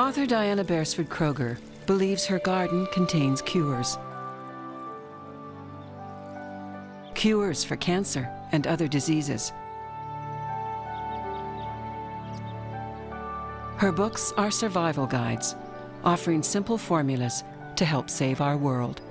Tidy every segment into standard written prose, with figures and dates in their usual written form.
Author Diana Beresford-Kroeger believes her garden contains cures. Cures for cancer and other diseases. Her books are survival guides, offering simple formulas to help save our world.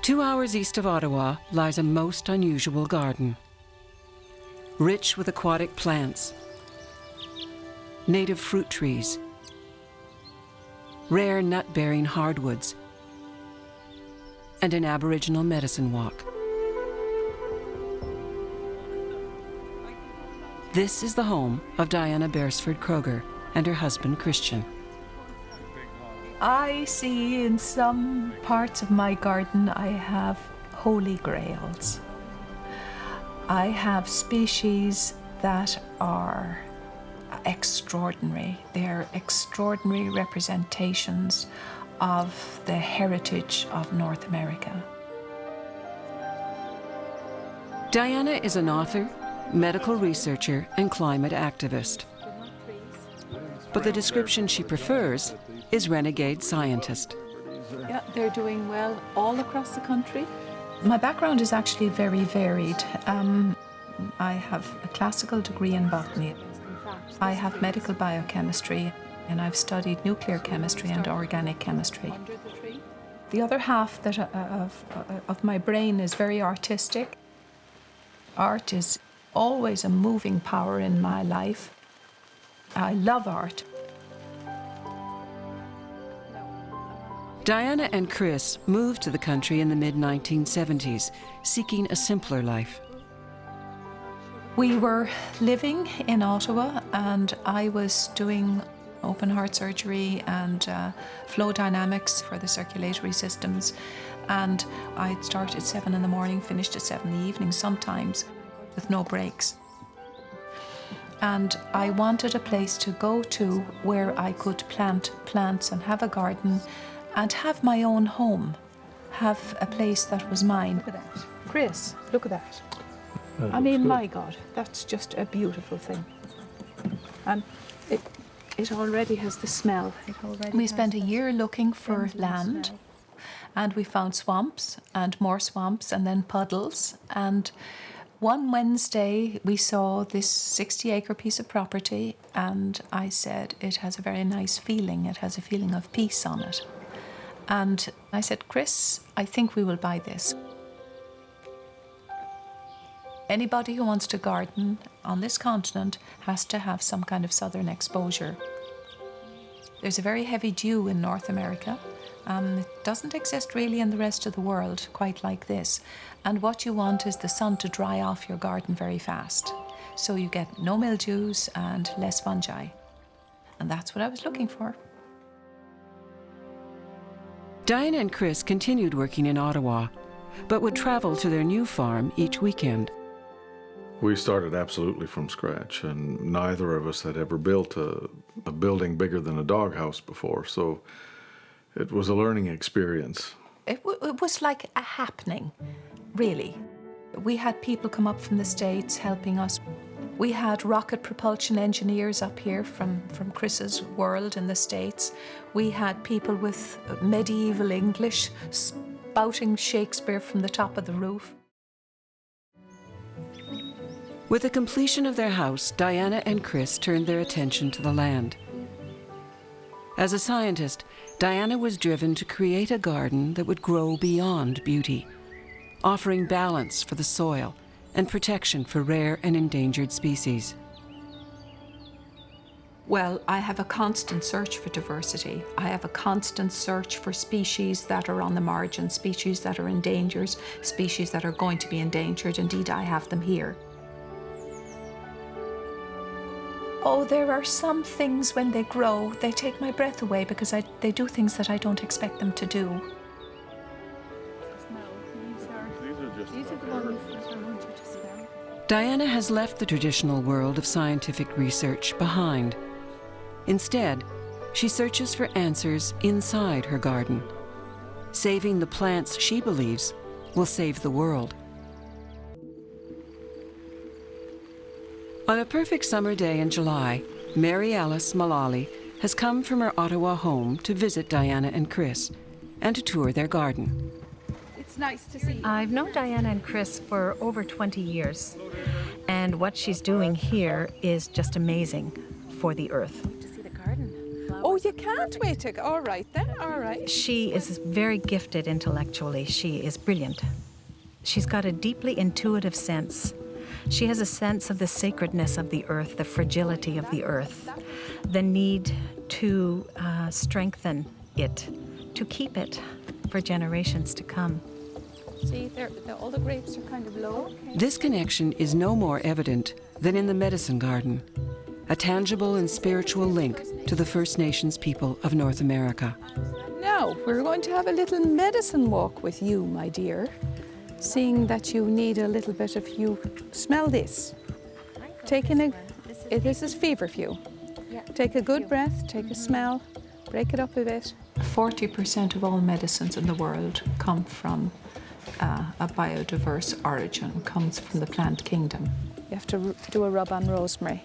Two hours east of Ottawa lies a most unusual garden. Rich with aquatic plants, native fruit trees, rare nut-bearing hardwoods, and an Aboriginal medicine walk. This is the home of Diana Beresford-Kroeger and her husband Christian. I see in some parts of my garden I have holy grails. I have species that are extraordinary. They're extraordinary representations of the heritage of North America. Diana is an author, medical researcher, and climate activist. But the description she prefers is renegade scientist. Yeah, they're doing well all across the country. My background is actually very varied. I have a classical degree in botany. I have medical biochemistry, and I've studied nuclear chemistry and organic chemistry. The other half of my brain is very artistic. Art is always a moving power in my life. I love art. Diana and Chris moved to the country in the mid-1970s, seeking a simpler life. We were living in Ottawa, and I was doing open heart surgery and flow dynamics for the circulatory systems. And I'd start at 7 in the morning, finished at 7 in the evening sometimes, with no breaks. And I wanted a place to go to where I could plant plants and have a garden and have my own home, have a place that was mine. Look at that. Chris, look at that. I mean, good. My God, that's just a beautiful thing. And it already has the smell. We spent a year looking for land, and we found swamps and more swamps and then puddles. And one Wednesday we saw this 60-acre piece of property, and I said, it has a very nice feeling. It has a feeling of peace on it. And I said, Chris, I think we will buy this. Anybody who wants to garden on this continent has to have some kind of southern exposure. There's a very heavy dew in North America. It doesn't exist really in the rest of the world quite like this. And what you want is the sun to dry off your garden very fast. So you get no mildews and less fungi. And that's what I was looking for. Diana and Chris continued working in Ottawa, but would travel to their new farm each weekend. We started absolutely from scratch, and neither of us had ever built a building bigger than a doghouse before, so it was a learning experience. It was like a happening, really. We had people come up from the States helping us. We had rocket propulsion engineers up here from Chris's world in the States. We had people with medieval English spouting Shakespeare from the top of the roof. With the completion of their house, Diana and Chris turned their attention to the land. As a scientist, Diana was driven to create a garden that would grow beyond beauty, offering balance for the soil and protection for rare and endangered species. Well, I have a constant search for diversity. I have a constant search for species that are on the margin, species that are endangered, species that are going to be endangered. Indeed, I have them here. Oh, there are some things when they grow, they take my breath away because they do things that I don't expect them to do. Diana has left the traditional world of scientific research behind. Instead, she searches for answers inside her garden, saving the plants she believes will save the world. On a perfect summer day in July, Mary Alice Mullally has come from her Ottawa home to visit Diana and Chris and to tour their garden. It's nice to see you. I've known Diana and Chris for over 20 years, and what she's doing here is just amazing for the earth. To see the garden. Oh, you can't wait to... All right then, all right. She is very gifted intellectually. She is brilliant. She's got a deeply intuitive sense. She has a sense of the sacredness of the earth, the fragility of the earth, the need to strengthen it, to keep it for generations to come. See, all the grapes are kind of low. This connection is no more evident than in the medicine garden, a tangible and spiritual link to the First Nations people of North America. Now, we're going to have a little medicine walk with you, my dear. Seeing that you need a little bit of you. Smell this. This is feverfew. Take a good breath, take a smell, break it up a bit. 40% of all medicines in the world come from a biodiverse origin, comes from the plant kingdom. You have to do a rub on rosemary.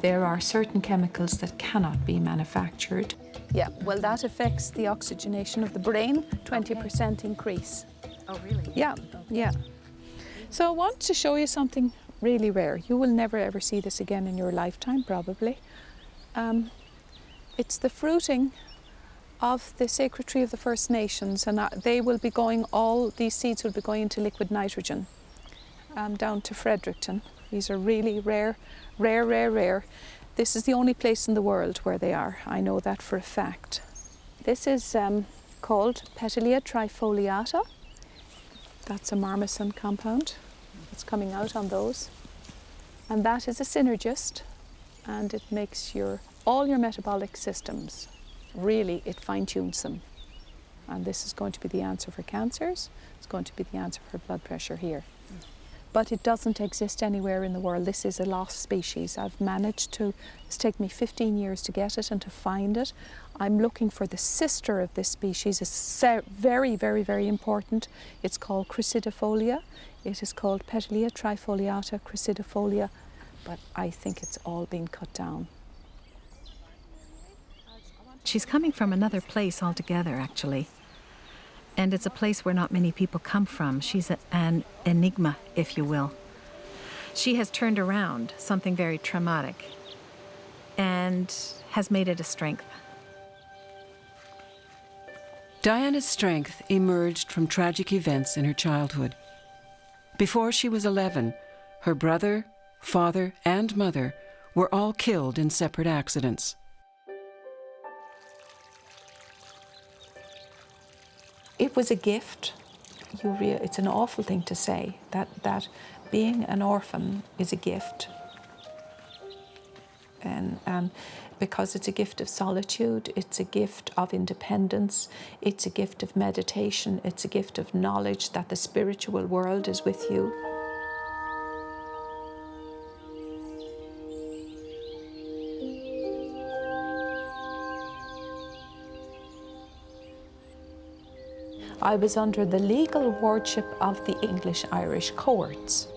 There are certain chemicals that cannot be manufactured. Yeah, well, that affects the oxygenation of the brain, 20% increase. Oh, really? Yeah, yeah. So I want to show you something really rare. You will never ever see this again in your lifetime, probably. It's the fruiting of the sacred tree of the First Nations, and they will be going, all these seeds will be going into liquid nitrogen down to Fredericton. These are really rare, rare, rare, rare. This is the only place in the world where they are. I know that for a fact. This is called Petilia trifoliata. That's a marmoset compound. It's coming out on those. And that is a synergist, and it makes all your metabolic systems. Really, it fine-tunes them. And this is going to be the answer for cancers. It's going to be the answer for blood pressure here. But it doesn't exist anywhere in the world. This is a lost species. It's taken me 15 years to get it and to find it. I'm looking for the sister of this species. It's very, very, very important. It's called crucidifolia. It is called Petilia trifoliata crucidifolia, but I think it's all been cut down. She's coming from another place altogether, actually. And it's a place where not many people come from. She's an enigma, if you will. She has turned around something very traumatic and has made it a strength. Diana's strength emerged from tragic events in her childhood. Before she was 11, her brother, father, and mother were all killed in separate accidents. It was a gift. It's an awful thing to say, that being an orphan is a gift. And because it's a gift of solitude, it's a gift of independence, it's a gift of meditation, it's a gift of knowledge that the spiritual world is with you. I was under the legal wardship of the English-Irish courts.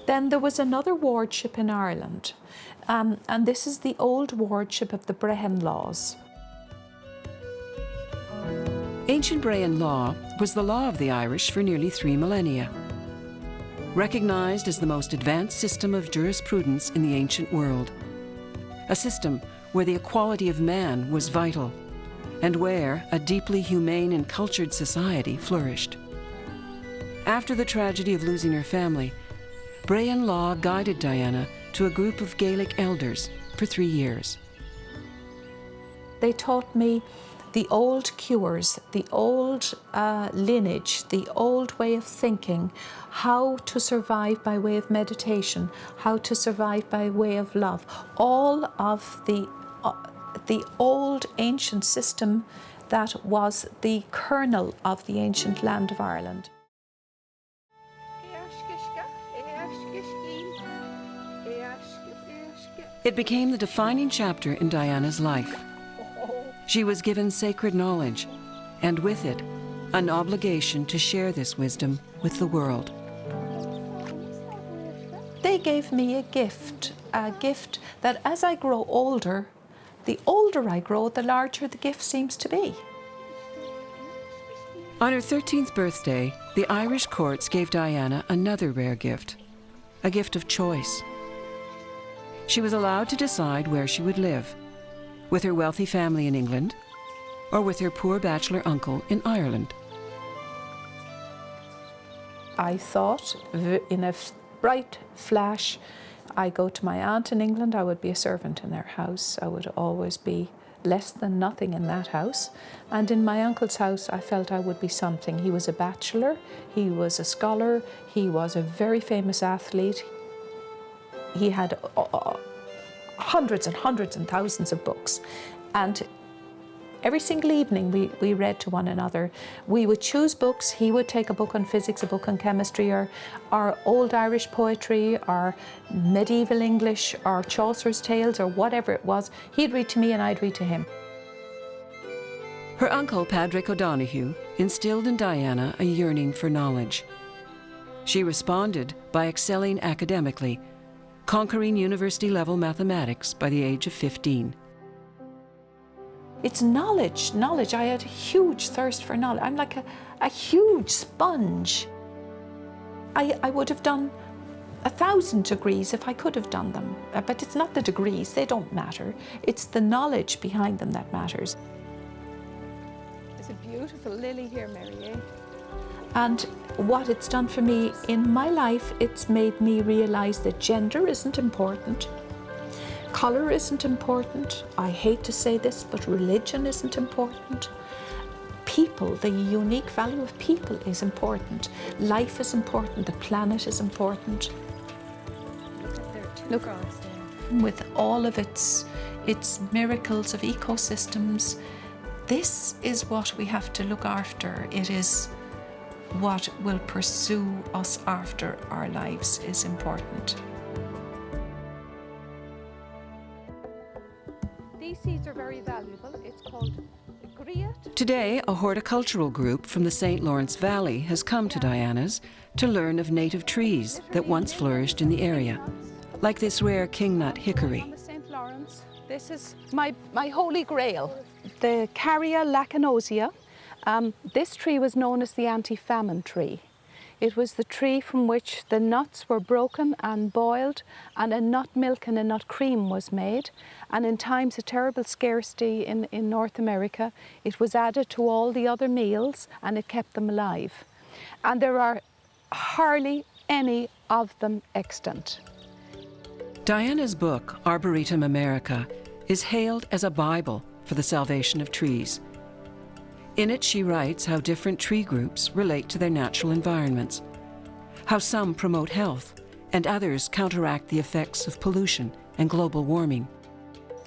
Then there was another wardship in Ireland, and this is the old wardship of the Brehon laws. Ancient Brehon law was the law of the Irish for nearly 3 millennia. recognized as the most advanced system of jurisprudence in the ancient world. A system where the equality of man was vital, and where a deeply humane and cultured society flourished. After the tragedy of losing her family, Brean law guided Diana to a group of Gaelic elders for 3 years. They taught me the old cures, the old lineage, the old way of thinking, how to survive by way of meditation, how to survive by way of love. All of the old ancient system that was the kernel of the ancient land of Ireland. It became the defining chapter in Diana's life. She was given sacred knowledge, and with it, an obligation to share this wisdom with the world. They gave me a gift that as I grow older, the older I grow, the larger the gift seems to be. On her 13th birthday, the Irish courts gave Diana another rare gift, a gift of choice. She was allowed to decide where she would live, with her wealthy family in England, or with her poor bachelor uncle in Ireland. I thought, in a bright flash, I go to my aunt in England, I would be a servant in their house. I would always be less than nothing in that house. And in my uncle's house, I felt I would be something. He was a bachelor, he was a scholar, he was a very famous athlete. He had hundreds and hundreds and thousands of books. And every single evening we read to one another. We would choose books. He would take a book on physics, a book on chemistry, or old Irish poetry, or medieval English, or Chaucer's tales, or whatever it was. He'd read to me and I'd read to him. Her uncle, Padraig O'Donoghue, instilled in Diana a yearning for knowledge. She responded by excelling academically, conquering university-level mathematics by the age of 15. It's knowledge. I had a huge thirst for knowledge. I'm like a huge sponge. I would have done 1,000 degrees if I could have done them. But it's not the degrees, they don't matter. It's the knowledge behind them that matters. There's a beautiful lily here, Mary. And what it's done for me in my life, it's made me realise that gender isn't important. Colour isn't important. I hate to say this, but religion isn't important. People, the unique value of people is important. Life is important. The planet is important. Look, with all of its miracles of ecosystems, this is what we have to look after. It is what will pursue us after our lives is important. These seeds are very valuable. It's called griot. Today, a horticultural group from the St. Lawrence Valley has come to Diana's to learn of native trees that once flourished in the area, like this rare kingnut hickory. On the St. Lawrence, this is my holy grail, the Carya lacanosia. This tree was known as the anti-famine tree. It was the tree from which the nuts were broken and boiled, and a nut milk and a nut cream was made. And in times of terrible scarcity in North America, it was added to all the other meals and it kept them alive. And there are hardly any of them extant. Diana's book, Arboretum America, is hailed as a Bible for the salvation of trees. In it, she writes how different tree groups relate to their natural environments, how some promote health and others counteract the effects of pollution and global warming.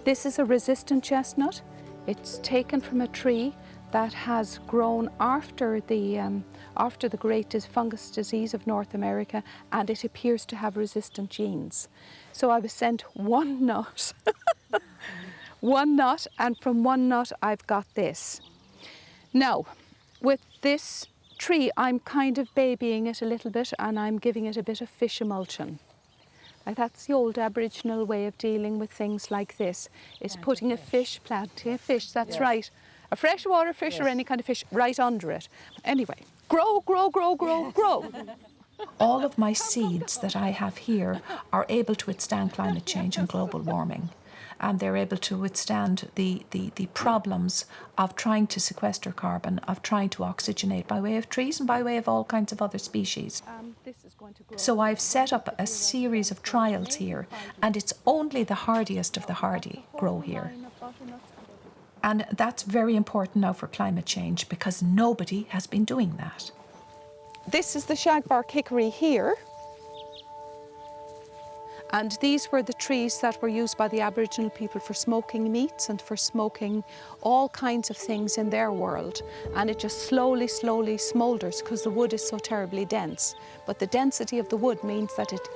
This is a resistant chestnut. It's taken from a tree that has grown after the great fungus disease of North America, and it appears to have resistant genes. So I was sent one nut, one nut, and from one nut I've got this. Now, with this tree, I'm kind of babying it a little bit, and I'm giving it a bit of fish emulsion. Like that's the old Aboriginal way of dealing with things like this, is planting a fish, that's right. A freshwater fish or any kind of fish right under it. Anyway, grow. All of my seeds that I have here are able to withstand climate change and global warming. And they're able to withstand the problems of trying to sequester carbon, of trying to oxygenate by way of trees and by way of all kinds of other species. So I've set up a series of trials here, and it's only the hardiest of the hardy grow here. And that's very important now for climate change, because nobody has been doing that. This is the shagbark hickory here. And these were the trees that were used by the Aboriginal people for smoking meats and for smoking all kinds of things in their world. And it just slowly, slowly smoulders because the wood is so terribly dense. But the density of the wood means that it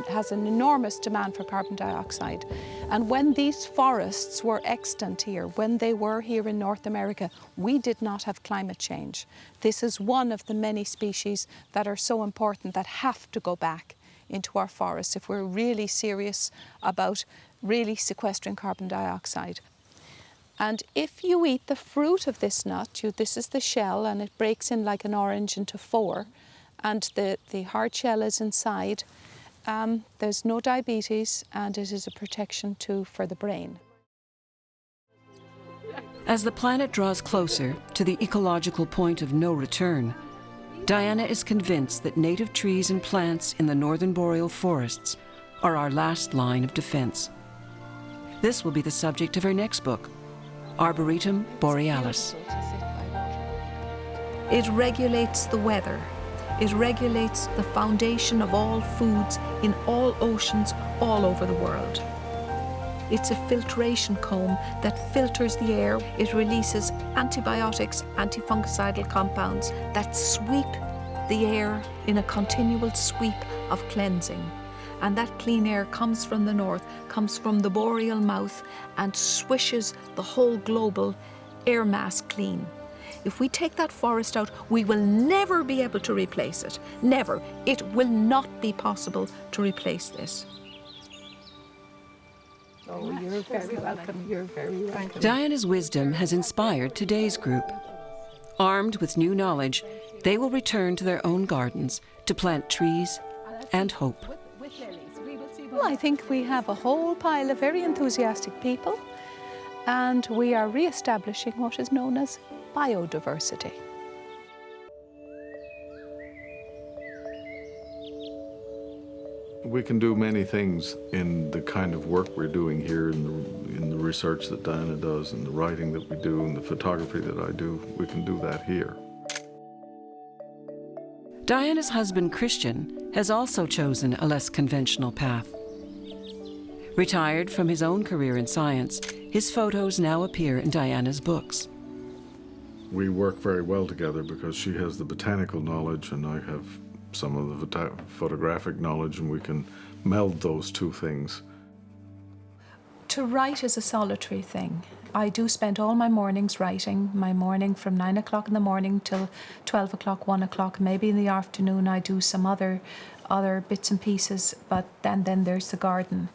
has an enormous demand for carbon dioxide. And when these forests were extant here, when they were here in North America, we did not have climate change. This is one of the many species that are so important that have to go back into our forests if we're really serious about really sequestering carbon dioxide. And if you eat the fruit of this nut, this is the shell, and it breaks in like an orange into 4, and the hard shell is inside. There's no diabetes, and it is a protection too for the brain. As the planet draws closer to the ecological point of no return, Diana is convinced that native trees and plants in the northern boreal forests are our last line of defense. This will be the subject of her next book, Arboretum Borealis. It regulates the weather. It regulates the foundation of all foods in all oceans all over the world. It's a filtration comb that filters the air. It releases antibiotics, antifungicidal compounds that sweep the air in a continual sweep of cleansing. And that clean air comes from the north, comes from the boreal mouth, and swishes the whole global air mass clean. If we take that forest out, we will never be able to replace it. Never. It will not be possible to replace this. Oh, you're very welcome. You're very welcome. Diana's wisdom has inspired today's group. Armed with new knowledge, they will return to their own gardens to plant trees and hope. Well, I think we have a whole pile of very enthusiastic people, and we are re-establishing what is known as biodiversity. We can do many things in the kind of work we're doing here, in the research that Diana does, and the writing that we do, and the photography that I do. We can do that here. Diana's husband, Christian, has also chosen a less conventional path. Retired from his own career in science, his photos now appear in Diana's books. We work very well together because she has the botanical knowledge and I have some of the photographic knowledge, and we can meld those two things. To write is a solitary thing. I do spend all my mornings writing, my morning from 9 o'clock in the morning till 12 o'clock, 1 o'clock. Maybe in the afternoon I do some other bits and pieces, but then there's the garden.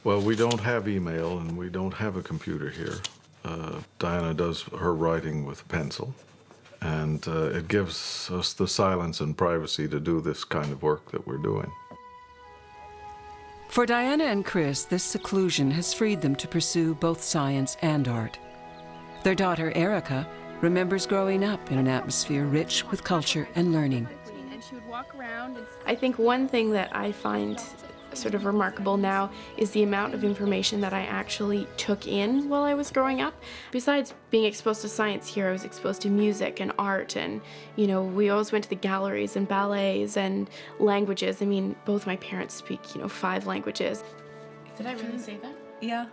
Well, we don't have email and we don't have a computer here. Diana does her writing with a pencil, and it gives us the silence and privacy to do this kind of work that we're doing. For Diana and Chris, this seclusion has freed them to pursue both science and art. Their daughter, Erica, remembers growing up in an atmosphere rich with culture and learning. I think one thing that I find sort of remarkable now is the amount of information that I actually took in while I was growing up. Besides being exposed to science here, I was exposed to music and art, and we always went to the galleries and ballets and languages. I mean, both my parents speak 5 languages. Did I really say that? Yeah.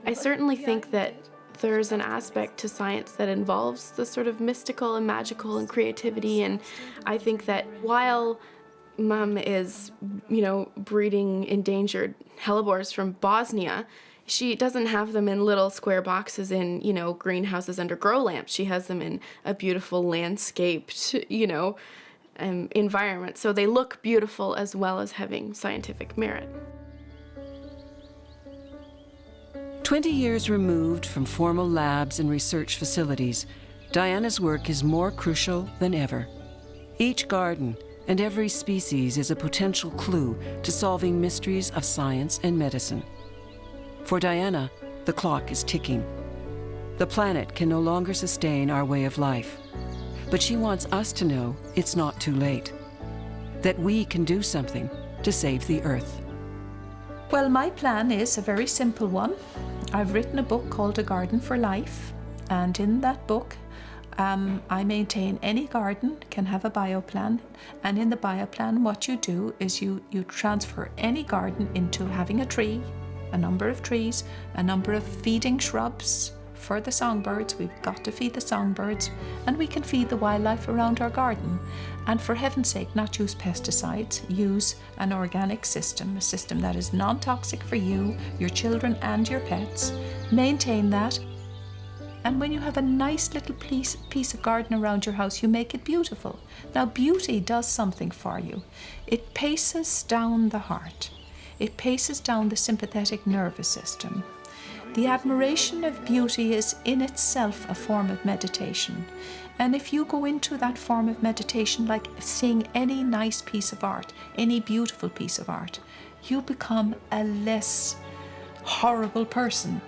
I certainly think that there's an aspect to science that involves the sort of mystical and magical and creativity, and I think that while Mum is, breeding endangered hellebores from Bosnia, she doesn't have them in little square boxes in, greenhouses under grow lamps. She has them in a beautiful landscaped, environment. So they look beautiful as well as having scientific merit. 20 years removed from formal labs and research facilities, Diana's work is more crucial than ever. Each garden, and every species is a potential clue to solving mysteries of science and medicine. For Diana, the clock is ticking. The planet can no longer sustain our way of life, but she wants us to know it's not too late, that we can do something to save the Earth. Well, my plan is a very simple one. I've written a book called A Garden for Life, and in that book I maintain any garden can have a bioplan, and in the bioplan what you do is you transfer any garden into having a tree, a number of trees, a number of feeding shrubs for the songbirds. We've got to feed the songbirds, and we can feed the wildlife around our garden. And for heaven's sake, not use pesticides, use an organic system, a system that is non-toxic for you, your children and your pets. Maintain that. And when you have a nice little piece of garden around your house, you make it beautiful. Now, beauty does something for you. It paces down the heart. It paces down the sympathetic nervous system. The admiration of beauty is in itself a form of meditation. And if you go into that form of meditation, like seeing any nice piece of art, any beautiful piece of art, you become a less horrible person.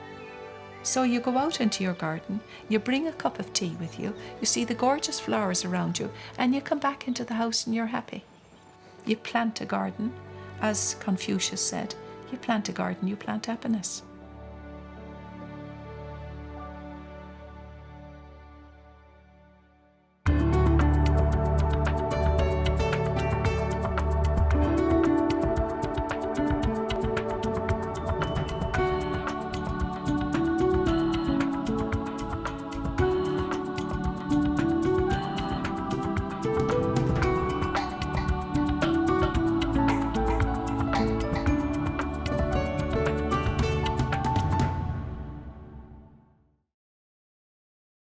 So you go out into your garden, you bring a cup of tea with you, you see the gorgeous flowers around you, and you come back into the house and you're happy. You plant a garden, as Confucius said, you plant a garden, you plant happiness.